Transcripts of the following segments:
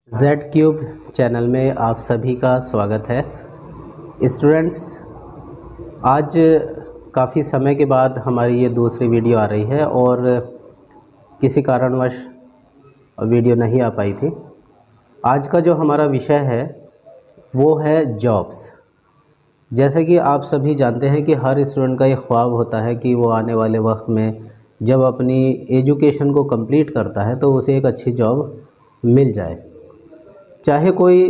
Z cube channel में आप सभी का स्वागत है। स्टूडेंट्स, आज काफ़ी समय के बाद हमारी ये दूसरी वीडियो आ रही है और किसी कारणवश वीडियो नहीं आ पाई थी। आज का जो हमारा विषय है वो है जॉब्स। जैसे कि आप सभी जानते हैं कि हर स्टूडेंट का ये ख्वाब होता है कि वो आने वाले वक्त में जब अपनी एजुकेशन को कंप्लीट करता है तो उसे एक अच्छी जॉब मिल जाए। चाहे कोई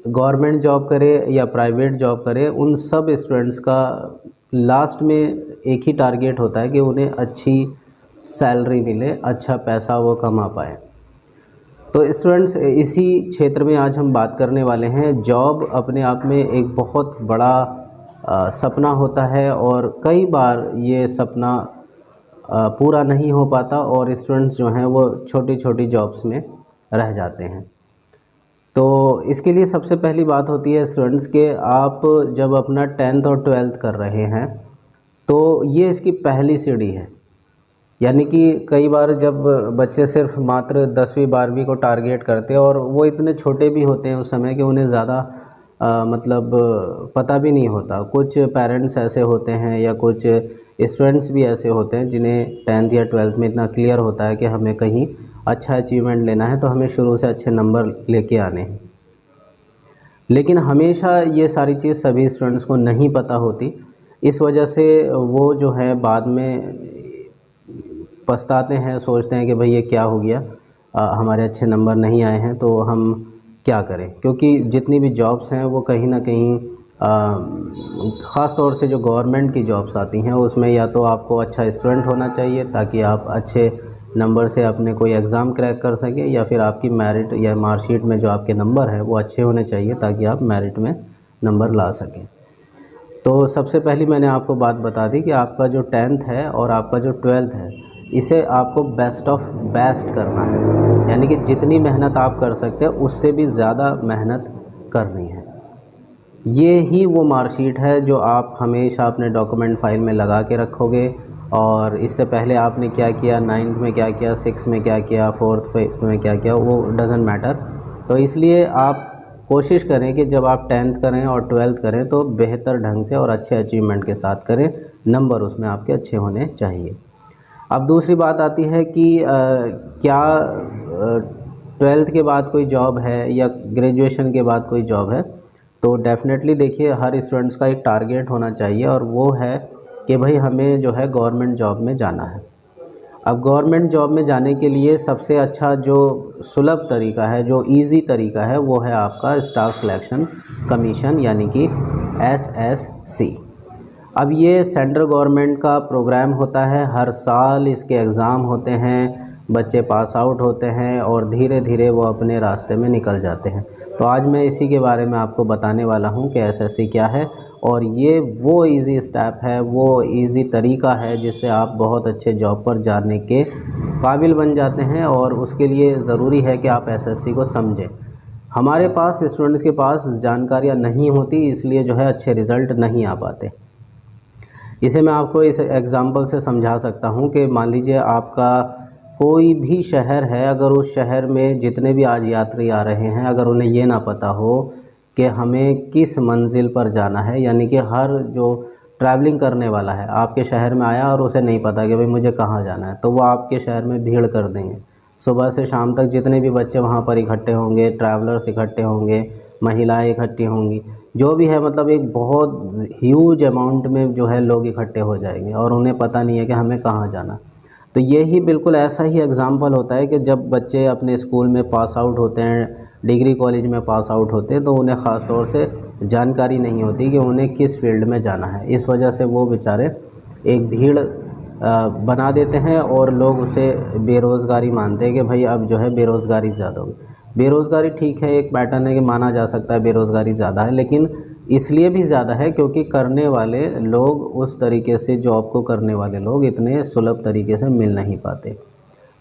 गवर्नमेंट जॉब करे या प्राइवेट जॉब करे, उन सब स्टूडेंट्स का लास्ट में एक ही टारगेट होता है कि उन्हें अच्छी सैलरी मिले, अच्छा पैसा वो कमा पाए। तो स्टूडेंट्स, इसी क्षेत्र में आज हम बात करने वाले हैं। जॉब अपने आप में एक बहुत बड़ा सपना होता है और कई बार ये सपना पूरा नहीं हो पाता और स्टूडेंट्स जो हैं वो छोटी छोटी जॉब्स में रह जाते हैं। तो इसके लिए सबसे पहली बात होती है स्टूडेंट्स के आप जब अपना 10th और 12th कर रहे हैं तो ये इसकी पहली सीढ़ी है। यानी कि कई बार जब बच्चे सिर्फ मात्र 10वीं 12वीं को टारगेट करते हैं और वो इतने छोटे भी होते हैं उस समय कि उन्हें ज़्यादा मतलब पता भी नहीं होता। कुछ पेरेंट्स ऐसे होते हैं या कुछ स्टूडेंट्स भी ऐसे होते हैं जिन्हें 10th या 12th में इतना क्लियर होता है कि हमें कहीं अच्छा अचीवमेंट लेना है तो हमें शुरू से अच्छे नंबर लेके आने हैं। लेकिन हमेशा ये सारी चीज़ सभी स्टूडेंट्स को नहीं पता होती। इस वजह से वो जो है बाद में पछताते हैं, सोचते हैं कि भाई ये क्या हो गया, हमारे अच्छे नंबर नहीं आए हैं तो हम क्या करें। क्योंकि जितनी भी जॉब्स हैं वो कहीं ना कहीं ख़ास तौर से जो गवर्नमेंट की जॉब्स आती हैं उसमें या तो आपको अच्छा स्टूडेंट होना चाहिए ताकि आप अच्छे नंबर से अपने कोई एग्ज़ाम क्रैक कर सकें, या फिर आपकी मेरिट या मार्कशीट में जो आपके नंबर है वो अच्छे होने चाहिए ताकि आप मेरिट में नंबर ला सकें। तो सबसे पहली मैंने आपको बात बता दी कि आपका जो 10th है और आपका जो 12th है इसे आपको बेस्ट ऑफ बेस्ट करना है। यानी कि जितनी मेहनत आप कर सकते हैं उससे भी ज़्यादा मेहनत करनी है। ये ही वो मार्कशीट है जो आप हमेशा अपने डॉक्यूमेंट फाइल में लगा के रखोगे। और इससे पहले आपने क्या किया, 9th में क्या किया, 6th में क्या किया, 4th 5th में क्या किया, वो डज़न्ट मैटर। तो इसलिए आप कोशिश करें कि जब आप 10th करें और 12th करें तो बेहतर ढंग से और अच्छे अचीवमेंट के साथ करें। नंबर उसमें आपके अच्छे होने चाहिए। अब दूसरी बात आती है कि क्या 12th के बाद कोई जॉब है या ग्रेजुएशन के बाद कोई जॉब है। तो डेफ़िनेटली देखिए, हर स्टूडेंट्स का एक टारगेट होना चाहिए और वो है कि भाई हमें जो है गवर्नमेंट जॉब में जाना है। अब गवर्नमेंट जॉब में जाने के लिए सबसे अच्छा जो सुलभ तरीका है, जो इजी तरीका है, वो है आपका स्टाफ सिलेक्शन कमीशन यानी कि SSC। अब ये सेंट्रल गवर्नमेंट का प्रोग्राम होता है, हर साल इसके एग्ज़ाम होते हैं, बच्चे पास आउट होते हैं और धीरे धीरे वो अपने रास्ते में निकल जाते हैं। तो आज मैं इसी के बारे में आपको बताने वाला हूँ कि SSC क्या है और ये वो इजी स्टेप है, वो इजी तरीका है जिससे आप बहुत अच्छे जॉब पर जाने के काबिल बन जाते हैं। और उसके लिए ज़रूरी है कि आप SSC को समझें। हमारे पास स्टूडेंट्स के पास जानकारियाँ नहीं होती, इसलिए जो है अच्छे रिज़ल्ट नहीं आ पाते। इसे मैं आपको इस एग्ज़ाम्पल से समझा सकता हूँ कि मान लीजिए आपका कोई भी शहर है, अगर उस शहर में जितने भी आज यात्री आ रहे हैं, अगर उन्हें ये ना पता हो कि हमें किस मंजिल पर जाना है, यानी कि हर जो ट्रैवलिंग करने वाला है आपके शहर में आया और उसे नहीं पता कि भाई मुझे कहाँ जाना है, तो वो आपके शहर में भीड़ कर देंगे। सुबह से शाम तक जितने भी बच्चे वहाँ पर इकट्ठे होंगे, ट्रैवलर्स इकट्ठे होंगे, महिलाएं इकट्ठी होंगी, जो भी है, मतलब एक बहुत ह्यूज अमाउंट में जो है लोग इकट्ठे हो जाएंगे और उन्हें पता नहीं है कि हमें कहाँ जाना। तो ये ही बिल्कुल ऐसा ही एग्ज़ाम्पल होता है कि जब बच्चे अपने स्कूल में पास आउट होते हैं, डिग्री कॉलेज में पास आउट होते हैं, तो उन्हें ख़ास तौर से जानकारी नहीं होती कि उन्हें किस फील्ड में जाना है। इस वजह से वो बेचारे एक भीड़ बना देते हैं और लोग उसे बेरोज़गारी मानते हैं कि भाई अब जो है बेरोज़गारी ज़्यादा होगी। बेरोज़गारी ठीक है, एक पैटर्न है कि माना जा सकता है बेरोज़गारी ज़्यादा है, लेकिन इसलिए भी ज़्यादा है क्योंकि करने वाले लोग, उस तरीके से जॉब को करने वाले लोग इतने सुलभ तरीके से मिल नहीं पाते।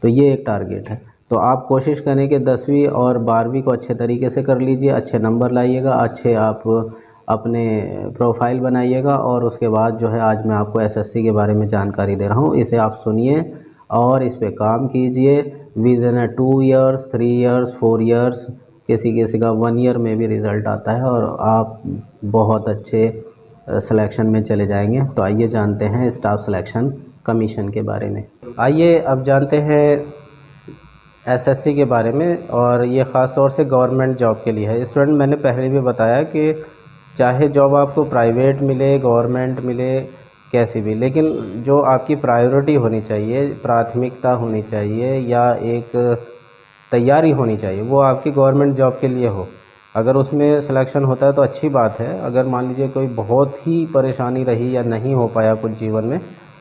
तो ये एक टारगेट है। तो आप कोशिश करें कि 10वीं और 12वीं को अच्छे तरीके से कर लीजिए, अच्छे नंबर लाइएगा, अच्छे आप अपने प्रोफाइल बनाइएगा और उसके बाद जो है आज मैं आपको SSC के बारे में जानकारी दे रहा हूँ, इसे आप सुनिए और इस पे काम कीजिए। विदिन 2 ईयर्स, 3 ईयर्स, 4 ईयर्स किसी किसी का 1 ईयर में भी रिज़ल्ट आता है और आप बहुत अच्छे सिलेक्शन में चले जाएंगे। तो आइए जानते हैं स्टाफ सिलेक्शन कमीशन के बारे में। आइए अब जानते हैं एसएससी के बारे में, और ये ख़ास तौर से गवर्नमेंट जॉब के लिए है। स्टूडेंट, मैंने पहले भी बताया कि चाहे जॉब आपको प्राइवेट मिले, गवर्नमेंट मिले, कैसी भी, लेकिन जो आपकी प्रायोरिटी होनी चाहिए, प्राथमिकता होनी चाहिए या एक तैयारी होनी चाहिए, वो आपकी गवर्नमेंट जॉब के लिए हो। अगर उसमें सिलेक्शन होता है तो अच्छी बात है। अगर मान लीजिए कोई बहुत ही परेशानी रही या नहीं हो पाया कुछ जीवन में,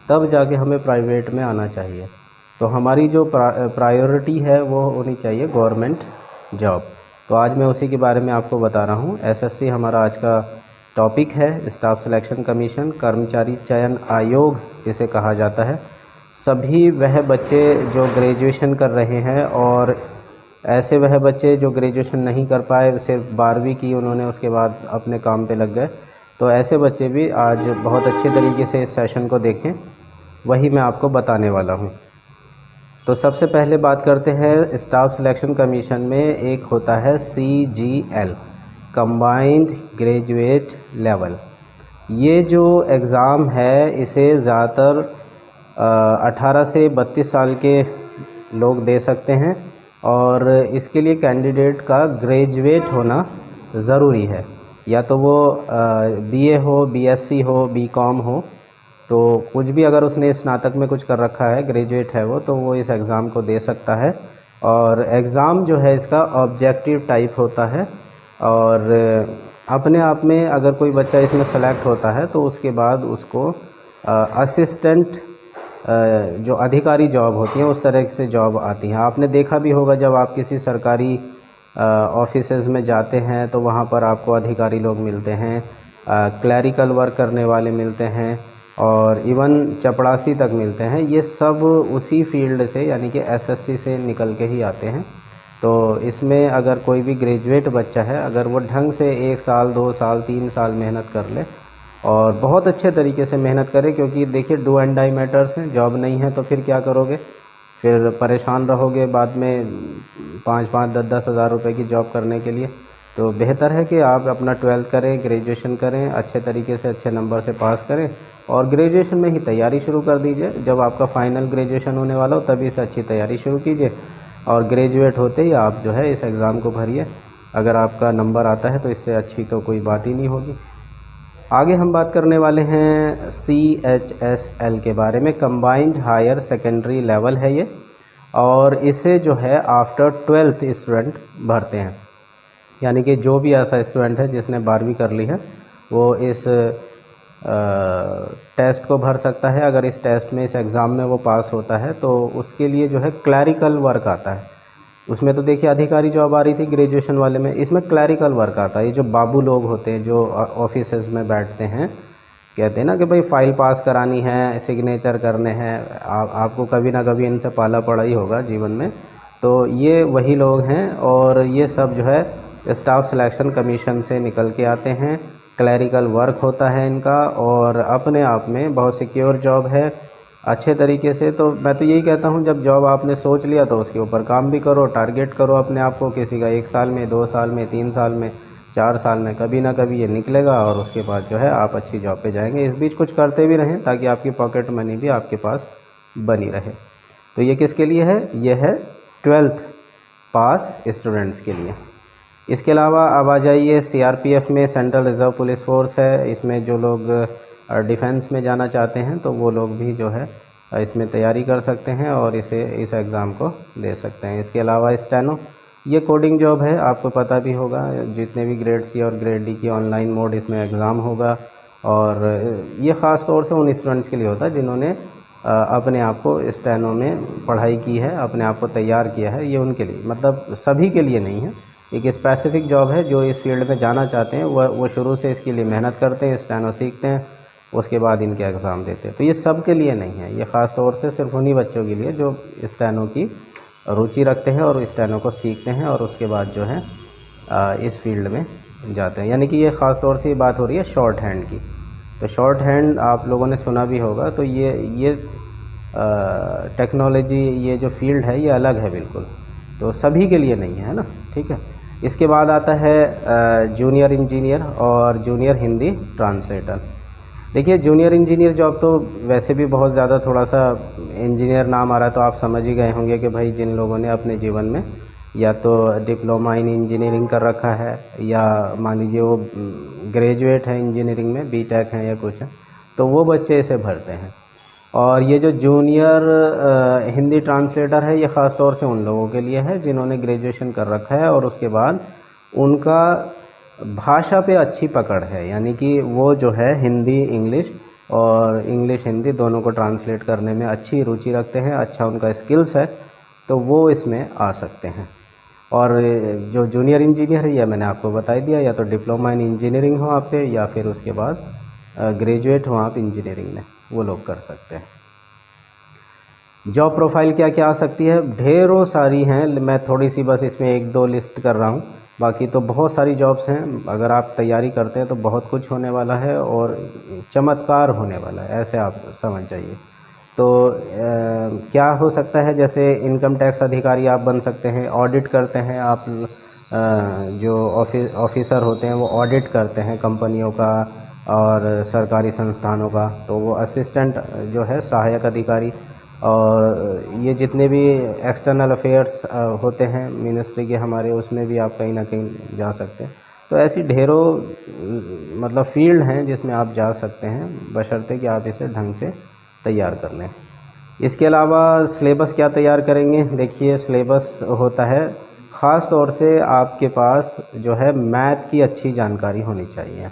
तब जाके हमें प्राइवेट में आना चाहिए। तो हमारी जो प्रायोरिटी है वो होनी चाहिए गवर्नमेंट जॉब। तो आज मैं उसी के बारे में आपको बता रहा हूँ। एसएससी हमारा आज का टॉपिक है। स्टाफ सिलेक्शन कमीशन, कर्मचारी चयन आयोग इसे कहा जाता है। सभी वह बच्चे जो ग्रेजुएशन कर रहे हैं और ऐसे वह बच्चे जो ग्रेजुएशन नहीं कर पाए, सिर्फ 12वीं की उन्होंने, उसके बाद अपने काम पे लग गए, तो ऐसे बच्चे भी आज बहुत अच्छे तरीके से इस सेशन को देखें, वही मैं आपको बताने वाला हूँ। तो सबसे पहले बात करते हैं स्टाफ सिलेक्शन कमीशन में एक होता है CGL, कंबाइंड ग्रेजुएट लेवल। ये जो एग्ज़ाम है इसे ज़्यादातर 18 से 32 साल के लोग दे सकते हैं, और इसके लिए कैंडिडेट का ग्रेजुएट होना ज़रूरी है। या तो वो BA हो, BSc हो, BCom हो, तो कुछ भी अगर उसने स्नातक में कुछ कर रखा है, ग्रेजुएट है वो, तो वो इस एग्ज़ाम को दे सकता है। और एग्ज़ाम जो है इसका ऑब्जेक्टिव टाइप होता है, और अपने आप में अगर कोई बच्चा इसमें सेलेक्ट होता है तो उसके बाद उसको असिस्टेंट जो अधिकारी जॉब होती हैं उस तरह से जॉब आती हैं। आपने देखा भी होगा जब आप किसी सरकारी ऑफिसेज़ में जाते हैं तो वहाँ पर आपको अधिकारी लोग मिलते हैं, क्लैरिकल वर्क करने वाले मिलते हैं, और इवन चपड़ासी तक मिलते हैं। ये सब उसी फील्ड से यानी कि एसएससी से निकल के ही आते हैं। तो इसमें अगर कोई भी ग्रेजुएट बच्चा है, अगर वो ढंग से 1 साल, 2 साल, 3 साल मेहनत कर ले और बहुत अच्छे तरीके से मेहनत करे, क्योंकि देखिए डू एंड डाई मैटर्स हैं। जॉब नहीं है तो फिर क्या करोगे, फिर परेशान रहोगे बाद में 5-5, 10-10 हज़ार रुपये की जॉब करने के लिए। तो बेहतर है कि आप अपना 12th करें, ग्रेजुएशन करें, अच्छे तरीके से अच्छे नंबर से पास करें, और ग्रेजुएशन में ही तैयारी शुरू कर दीजिए। जब आपका फाइनल ग्रेजुएशन होने वाला हो तभी से अच्छी तैयारी शुरू कीजिए, और ग्रेजुएट होते ही आप जो है इस एग्ज़ाम को भरिए। अगर आपका नंबर आता है तो इससे अच्छी तो कोई बात ही नहीं होगी। आगे हम बात करने वाले हैं CHSL के बारे में। कंबाइंड हायर सेकेंडरी लेवल है ये, और इसे जो है आफ्टर 12th स्टूडेंट भरते हैं। यानी कि जो भी ऐसा स्टूडेंट है जिसने 12वीं कर ली है वो इस टेस्ट को भर सकता है। अगर इस टेस्ट में, इस एग्ज़ाम में वो पास होता है तो उसके लिए जो है क्लैरिकल वर्क आता है। उसमें तो देखिए अधिकारी जॉब आ रही थी ग्रेजुएशन वाले में, इसमें क्लैरिकल वर्क आता है। ये जो बाबू लोग होते हैं जो ऑफिसेज में बैठते हैं, कहते हैं ना कि भाई फाइल पास करानी है, सिग्नेचर करने हैं, आपको कभी ना कभी इनसे पाला पड़ा ही होगा जीवन में। तो ये वही लोग हैं, और ये सब जो है स्टाफ सिलेक्शन कमीशन से निकल के आते हैं। क्लैरिकल वर्क होता है इनका, और अपने आप में बहुत सिक्योर जॉब है अच्छे तरीके से। तो मैं तो यही कहता हूँ, जब जॉब आपने सोच लिया तो उसके ऊपर काम भी करो, टारगेट करो अपने आप को। किसी का 1 साल में, 2 साल में, 3 साल में, 4 साल में कभी ना कभी ये निकलेगा, और उसके बाद जो है आप अच्छी जॉब पे जाएंगे। इस बीच कुछ करते भी रहें ताकि आपकी पॉकेट मनी भी आपके पास बनी रहे। तो ये किसके लिए है, ये है 12th पास स्टूडेंट्स के लिए। इसके अलावा अब आ जाइए CRPF में, सेंट्रल रिज़र्व पुलिस फोर्स है। इसमें जो लोग डिफेंस में जाना चाहते हैं तो वो लोग भी जो है इसमें तैयारी कर सकते हैं और इस एग्ज़ाम को दे सकते हैं। इसके अलावा स्टेनो, ये कोडिंग जॉब है, आपको पता भी होगा। जितने भी ग्रेड C और ग्रेड D की ऑनलाइन मोड इसमें एग्ज़ाम होगा, और ये ख़ास तौर से उन स्टूडेंट्स के लिए होता है जिन्होंने अपने आप को स्टेनो में पढ़ाई की है, अपने आप को तैयार किया है। ये उनके लिए, मतलब सभी के लिए नहीं है। एक स्पेसिफ़िक जॉब है, जो इस फील्ड में जाना चाहते हैं वो शुरू से इसके लिए मेहनत करते हैं, स्टेनो सीखते हैं, उसके बाद इनके एग्ज़ाम देते हैं। तो ये सब के लिए नहीं है, ये ख़ास तौर से सिर्फ उन्हीं बच्चों के लिए जो स्टेनो की रुचि रखते हैं और स्टेनो को सीखते हैं, और उसके बाद जो है इस फील्ड में जाते हैं। यानी कि ये ख़ास तौर से बात हो रही है शॉर्ट हैंड की। तो शॉर्ट हैंड आप लोगों ने सुना भी होगा। तो ये टेक्नोलॉजी, ये जो फील्ड है ये अलग है बिल्कुल, तो सभी के लिए नहीं है ना, ठीक है। इसके बाद आता है जूनियर इंजीनियर और जूनियर हिंदी ट्रांसलेटर। देखिए जूनियर इंजीनियर जॉब तो वैसे भी बहुत ज़्यादा, थोड़ा सा इंजीनियर नाम आ रहा है तो आप समझ ही गए होंगे कि भाई जिन लोगों ने अपने जीवन में या तो डिप्लोमा इन इंजीनियरिंग कर रखा है या मान लीजिए वो ग्रेजुएट है इंजीनियरिंग में, बीटेक है या कुछ है, तो वो बच्चे इसे भरते हैं। और ये जो जूनियर हिंदी ट्रांसलेटर है, ये ख़ास तौर से उन लोगों के लिए है जिन्होंने ग्रेजुएशन कर रखा है और उसके बाद उनका भाषा पे अच्छी पकड़ है, यानी कि वो जो है हिंदी इंग्लिश और इंग्लिश हिंदी दोनों को ट्रांसलेट करने में अच्छी रुचि रखते हैं, अच्छा उनका स्किल्स है, तो वो इसमें आ सकते हैं। और जो जूनियर इंजीनियर है, यह मैंने आपको बता दिया, या तो डिप्लोमा इन इंजीनियरिंग हो आप पे या फिर उसके बाद ग्रेजुएट हो आप इंजीनियरिंग में, वो लोग कर सकते हैं। जॉब प्रोफाइल क्या क्या आ सकती है, ढेरों सारी हैं, मैं थोड़ी सी बस इसमें एक दो लिस्ट कर रहा हूँ, बाकी तो बहुत सारी जॉब्स हैं। अगर आप तैयारी करते हैं तो बहुत कुछ होने वाला है और चमत्कार होने वाला है, ऐसे आप समझ जाइए। तो क्या हो सकता है, जैसे इनकम टैक्स अधिकारी आप बन सकते हैं, ऑडिट करते हैं आप, जो ऑफिसर होते हैं वो ऑडिट करते हैं कंपनियों का और सरकारी संस्थानों का, तो वो असिस्टेंट जो है सहायक अधिकारी। और ये जितने भी एक्सटर्नल अफेयर्स होते हैं मिनिस्ट्री के हमारे, उसमें भी आप कहीं ना कहीं जा सकते हैं। तो ऐसी ढेरों मतलब फील्ड हैं जिसमें आप जा सकते हैं, बशर्ते कि आप इसे ढंग से तैयार कर लें। इसके अलावा सिलेबस क्या तैयार करेंगे, देखिए सिलेबस होता है, ख़ास तौर से आपके पास जो है मैथ की अच्छी जानकारी होनी चाहिए।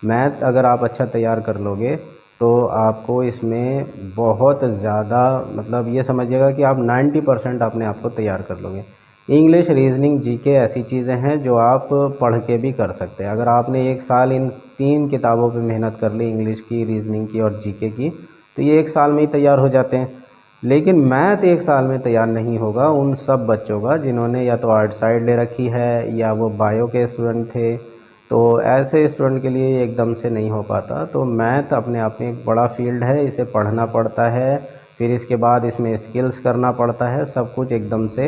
मैथ अगर आप अच्छा तैयार कर लोगे तो आपको इसमें बहुत ज़्यादा, मतलब ये समझिएगा कि आप 90% अपने आप को तैयार कर लोगे। इंग्लिश, रीजनिंग, जीके ऐसी चीज़ें हैं जो आप पढ़ के भी कर सकते हैं। अगर आपने एक साल इन 3 किताबों पे मेहनत कर ली, इंग्लिश की, रीजनिंग की और जीके की, तो ये एक साल में ही तैयार हो जाते हैं। लेकिन मैथ एक साल में तैयार नहीं होगा उन सब बच्चों का जिन्होंने या तो आर्ट साइड ले रखी है या वो बायो के स्टूडेंट थे, तो ऐसे स्टूडेंट के लिए एकदम से नहीं हो पाता। तो मैथ अपने आप में एक बड़ा फील्ड है, इसे पढ़ना पड़ता है, फिर इसके बाद इसमें स्किल्स करना पड़ता है, सब कुछ एकदम से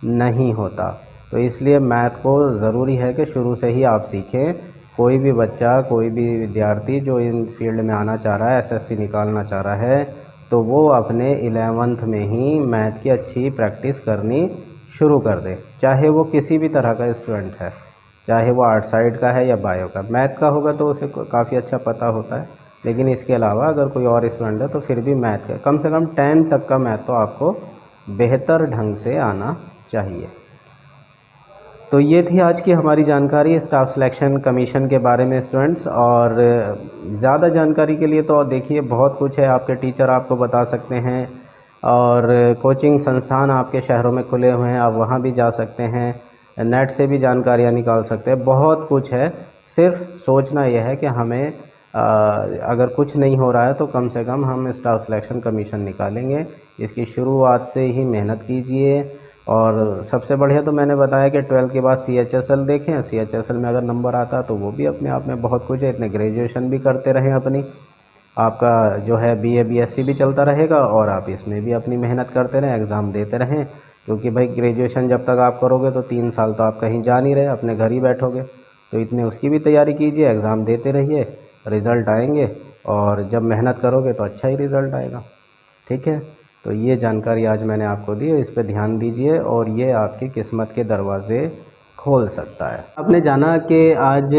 नहीं होता। तो इसलिए मैथ को ज़रूरी है कि शुरू से ही आप सीखें। कोई भी बच्चा, कोई भी विद्यार्थी जो इन फील्ड में आना चाह रहा है, एसएससी निकालना चाह रहा है, तो वो अपने 11th में ही मैथ की अच्छी प्रैक्टिस करनी शुरू कर दे, चाहे वो किसी भी तरह का स्टूडेंट है, चाहे वो आर्ट साइड का है या बायो का। मैथ का होगा तो उसे काफ़ी अच्छा पता होता है, लेकिन इसके अलावा अगर कोई और स्टूडेंट है तो फिर भी मैथ का कम से कम 10 तक का मैथ तो आपको बेहतर ढंग से आना चाहिए। तो ये थी आज की हमारी जानकारी स्टाफ सिलेक्शन कमीशन के बारे में स्टूडेंट्स। और ज़्यादा जानकारी के लिए तो देखिए बहुत कुछ है, आपके टीचर आपको बता सकते हैं और कोचिंग संस्थान आपके शहरों में खुले हुए हैं, आप वहाँ भी जा सकते हैं, नेट से भी जानकारियाँ निकाल सकते हैं, बहुत कुछ है। सिर्फ सोचना यह है कि हमें अगर कुछ नहीं हो रहा है तो कम से कम हम स्टाफ सिलेक्शन कमीशन निकालेंगे। इसकी शुरुआत से ही मेहनत कीजिए। और सबसे बढ़िया तो मैंने बताया कि 12th के बाद CHSL देखें, CHSL में अगर नंबर आता तो वो भी अपने आप में बहुत कुछ है। इतने ग्रेजुएशन भी करते रहें अपनी, आपका जो है BA BSc भी चलता रहेगा और आप इसमें भी अपनी मेहनत करते रहें, एग्ज़ाम देते रहें। क्योंकि भाई ग्रेजुएशन जब तक आप करोगे तो 3 साल तो आप कहीं जा नहीं रहे, अपने घर ही बैठोगे, तो इतने उसकी भी तैयारी कीजिए, एग्ज़ाम देते रहिए, रिज़ल्ट आएंगे और जब मेहनत करोगे तो अच्छा ही रिज़ल्ट आएगा। ठीक है, तो ये जानकारी आज मैंने आपको दी, इस पर ध्यान दीजिए और ये आपकी किस्मत के दरवाज़े खोल सकता है। आपने जाना कि आज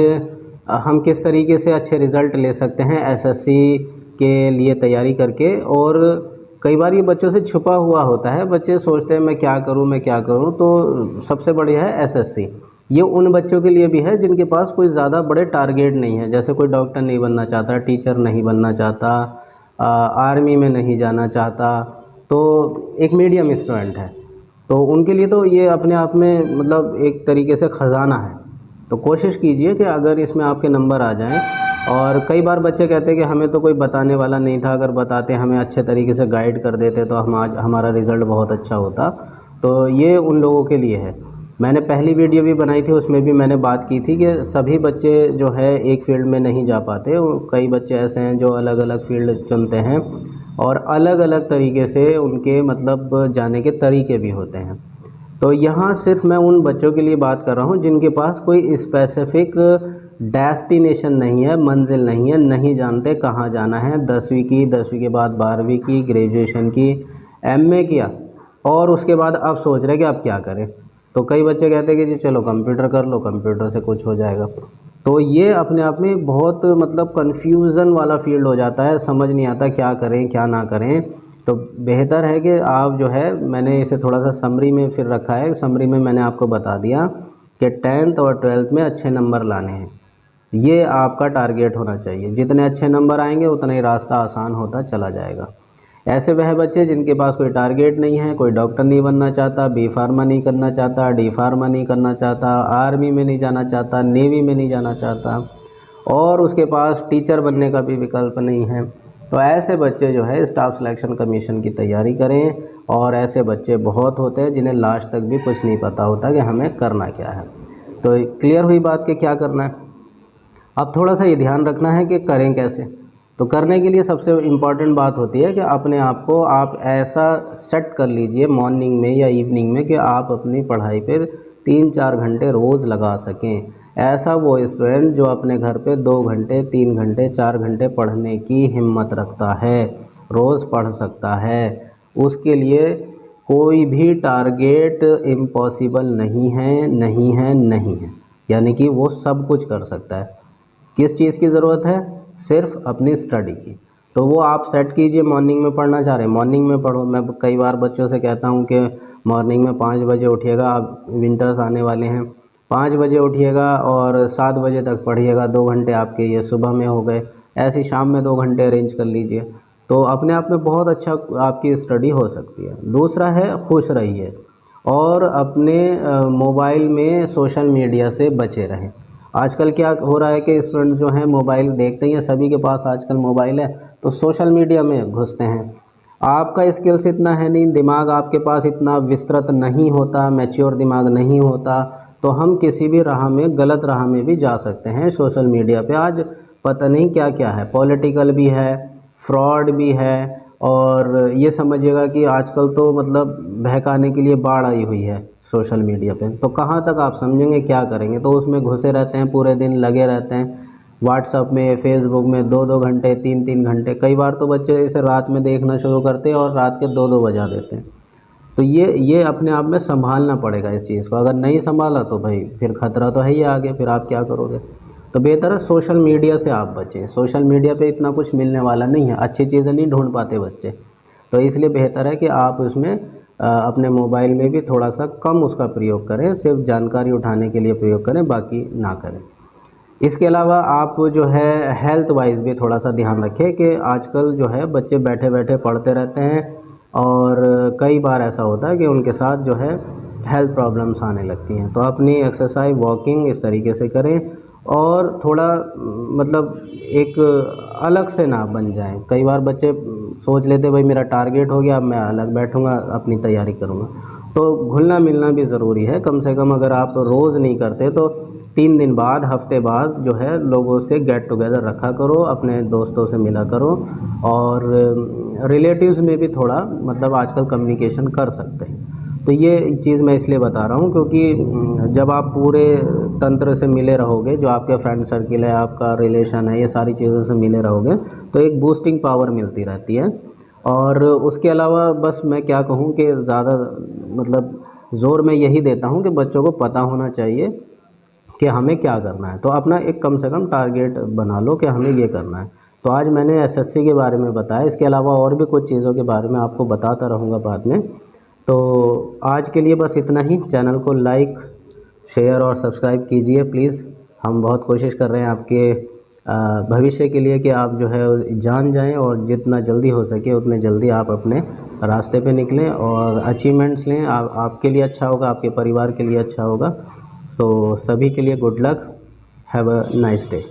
हम किस तरीके से अच्छे रिज़ल्ट ले सकते हैं SSC के लिए तैयारी करके। और कई बार ये बच्चों से छुपा हुआ होता है, बच्चे सोचते हैं मैं क्या करूं, तो सबसे बढ़िया है SSC। ये उन बच्चों के लिए भी है जिनके पास कोई ज़्यादा बड़े टारगेट नहीं है, जैसे कोई डॉक्टर नहीं बनना चाहता, टीचर नहीं बनना चाहता, आर्मी में नहीं जाना चाहता, तो एक मीडियम स्टूडेंट है, तो उनके लिए तो ये अपने आप में मतलब एक तरीके से ख़जाना है। तो कोशिश कीजिए कि अगर इसमें आपके नंबर आ जाएं। और कई बार बच्चे कहते हैं कि हमें तो कोई बताने वाला नहीं था, अगर बताते हमें अच्छे तरीके से गाइड कर देते तो हम आज हमारा रिज़ल्ट बहुत अच्छा होता। तो ये उन लोगों के लिए है। मैंने पहली वीडियो भी बनाई थी, उसमें भी मैंने बात की थी कि सभी बच्चे जो है एक फ़ील्ड में नहीं जा पाते, कई बच्चे ऐसे हैं जो अलग अलग फ़ील्ड चुनते हैं और अलग अलग तरीके से उनके मतलब जाने के तरीके भी होते हैं। तो यहाँ सिर्फ मैं उन बच्चों के लिए बात कर रहा हूँ जिनके पास कोई स्पेसिफिक डेस्टिनेशन नहीं है, मंजिल नहीं है, नहीं जानते कहाँ जाना है। 10वीं की, 10वीं के बाद 12वीं की, ग्रेजुएशन की, एमए किया और उसके बाद अब सोच रहे कि अब क्या करें। तो कई बच्चे कहते हैं कि जी चलो कंप्यूटर कर लो, कंप्यूटर से कुछ हो जाएगा। तो ये अपने आप में बहुत मतलब कन्फ्यूज़न वाला फील्ड हो जाता है, समझ नहीं आता क्या करें क्या ना करें। तो बेहतर है कि आप जो है, मैंने इसे थोड़ा सा समरी में फिर रखा है। समरी में मैंने आपको बता दिया कि 10th और 12th में अच्छे नंबर लाने हैं, ये आपका टारगेट होना चाहिए। जितने अच्छे नंबर आएंगे उतना ही रास्ता आसान होता चला जाएगा। ऐसे वह बच्चे जिनके पास कोई टारगेट नहीं है, कोई डॉक्टर नहीं बनना चाहता, बी फार्मा नहीं करना चाहता, डी फार्मा नहीं करना चाहता, आर्मी में नहीं जाना चाहता, नेवी में नहीं जाना चाहता और उसके पास टीचर बनने का भी विकल्प नहीं है, तो ऐसे बच्चे जो है स्टाफ सिलेक्शन कमीशन की तैयारी करें। और ऐसे बच्चे बहुत होते हैं जिन्हें लास्ट तक भी कुछ नहीं पता होता कि हमें करना क्या है। तो क्लियर हुई बात कि क्या करना है। अब थोड़ा सा ये ध्यान रखना है कि करें कैसे। तो करने के लिए सबसे इम्पॉर्टेंट बात होती है कि अपने आप को आप ऐसा सेट कर लीजिए मॉर्निंग में या इवनिंग में कि आप अपनी पढ़ाई पर 3-4 घंटे रोज़ लगा सकें। ऐसा वो स्टूडेंट जो अपने घर पे 2 घंटे, 3 घंटे, 4 घंटे पढ़ने की हिम्मत रखता है, रोज़ पढ़ सकता है, उसके लिए कोई भी टारगेट इम्पॉसिबल नहीं है, नहीं है, नहीं है। यानी कि वो सब कुछ कर सकता है। किस चीज़ की ज़रूरत है? सिर्फ अपनी स्टडी की। तो वो आप सेट कीजिए। मॉर्निंग में पढ़ना चाह रहे हैं, मॉर्निंग में पढ़ो। मैं कई बार बच्चों से कहता हूँ कि मॉर्निंग में 5 बजे उठिएगा, अब विंटर्स आने वाले हैं, 5 बजे उठिएगा और 7 बजे तक पढ़िएगा। 2 घंटे आपके ये सुबह में हो गए। ऐसे शाम में 2 घंटे अरेंज कर लीजिए, तो अपने आप में बहुत अच्छा आपकी स्टडी हो सकती है। दूसरा है खुश रहिए और अपने मोबाइल में सोशल मीडिया से बचे रहें। आजकल क्या हो रहा है कि स्टूडेंट जो हैं मोबाइल देखते ही हैं, सभी के पास आजकल मोबाइल है, तो सोशल मीडिया में घुसते हैं। आपका स्किल्स इतना है नहीं, दिमाग आपके पास इतना विस्तृत नहीं होता, मैच्योर दिमाग नहीं होता, तो हम किसी भी राह में, गलत राह में भी जा सकते हैं। सोशल मीडिया पे आज पता नहीं क्या क्या है, पॉलिटिकल भी है, फ्रॉड भी है, और ये समझिएगा कि आजकल तो मतलब बहकाने के लिए बाढ़ आई हुई है सोशल मीडिया पे। तो कहाँ तक आप समझेंगे, क्या करेंगे। तो उसमें घुसे रहते हैं, पूरे दिन लगे रहते हैं व्हाट्सअप में, फेसबुक में 2-2 घंटे, 3-3 घंटे। कई बार तो बच्चे इसे रात में देखना शुरू करते हैं और रात के 2-2 बजा देते हैं। तो ये अपने आप में संभालना पड़ेगा इस चीज़ को। अगर नहीं संभाला तो भाई फिर खतरा तो है ही आगे, फिर आप क्या करोगे। तो बेहतर है सोशल मीडिया से आप बचें। सोशल मीडिया पे इतना कुछ मिलने वाला नहीं है, अच्छी चीज़ें नहीं ढूंढ पाते बच्चे। तो इसलिए बेहतर है कि आप उसमें अपने मोबाइल में भी थोड़ा सा कम उसका प्रयोग करें, सिर्फ जानकारी उठाने के लिए प्रयोग करें, बाकी ना करें। इसके अलावा आप जो है हेल्थ वाइज भी थोड़ा सा ध्यान रखें कि आजकल जो है बच्चे बैठे बैठे पढ़ते रहते हैं और कई बार ऐसा होता है कि उनके साथ जो है हेल्थ प्रॉब्लम्स आने लगती हैं। तो अपनी एक्सरसाइज, वॉकिंग इस तरीके से करें और थोड़ा मतलब एक अलग से ना बन जाएं। कई बार बच्चे सोच लेते भाई मेरा टारगेट हो गया, अब मैं अलग बैठूंगा, अपनी तैयारी करूंगा। तो घुलना मिलना भी ज़रूरी है। कम से कम अगर आप रोज़ नहीं करते तो 3 दिन बाद, हफ्ते बाद जो है लोगों से गेट टुगेदर रखा करो, अपने दोस्तों से मिला करो और रिलेटिव्स में भी थोड़ा मतलब आजकल कम्युनिकेशन कर सकते हैं। तो ये चीज़ मैं इसलिए बता रहा हूँ क्योंकि जब आप पूरे तंत्र से मिले रहोगे, जो आपके फ्रेंड सर्किल है, आपका रिलेशन है, ये सारी चीज़ों से मिले रहोगे तो एक बूस्टिंग पावर मिलती रहती है। और उसके अलावा बस मैं क्या कहूँ कि ज़्यादा मतलब ज़ोर मैं यही देता हूँ कि बच्चों को पता होना चाहिए कि हमें क्या करना है। तो अपना एक कम से कम टारगेट बना लो कि हमें ये करना है। तो आज मैंने एसएससी के बारे में बताया, इसके अलावा और भी कुछ चीज़ों के बारे में आपको बताता रहूँगा बाद में। तो आज के लिए बस इतना ही। चैनल को लाइक, शेयर और सब्सक्राइब कीजिए प्लीज़। हम बहुत कोशिश कर रहे हैं आपके भविष्य के लिए कि आप जो है जान जाएं और जितना जल्दी हो सके उतने जल्दी आप अपने रास्ते पे निकलें और अचीवमेंट्स लें। आपके लिए अच्छा होगा, आपके परिवार के लिए अच्छा होगा। सो सभी के लिए good luck, have a nice day.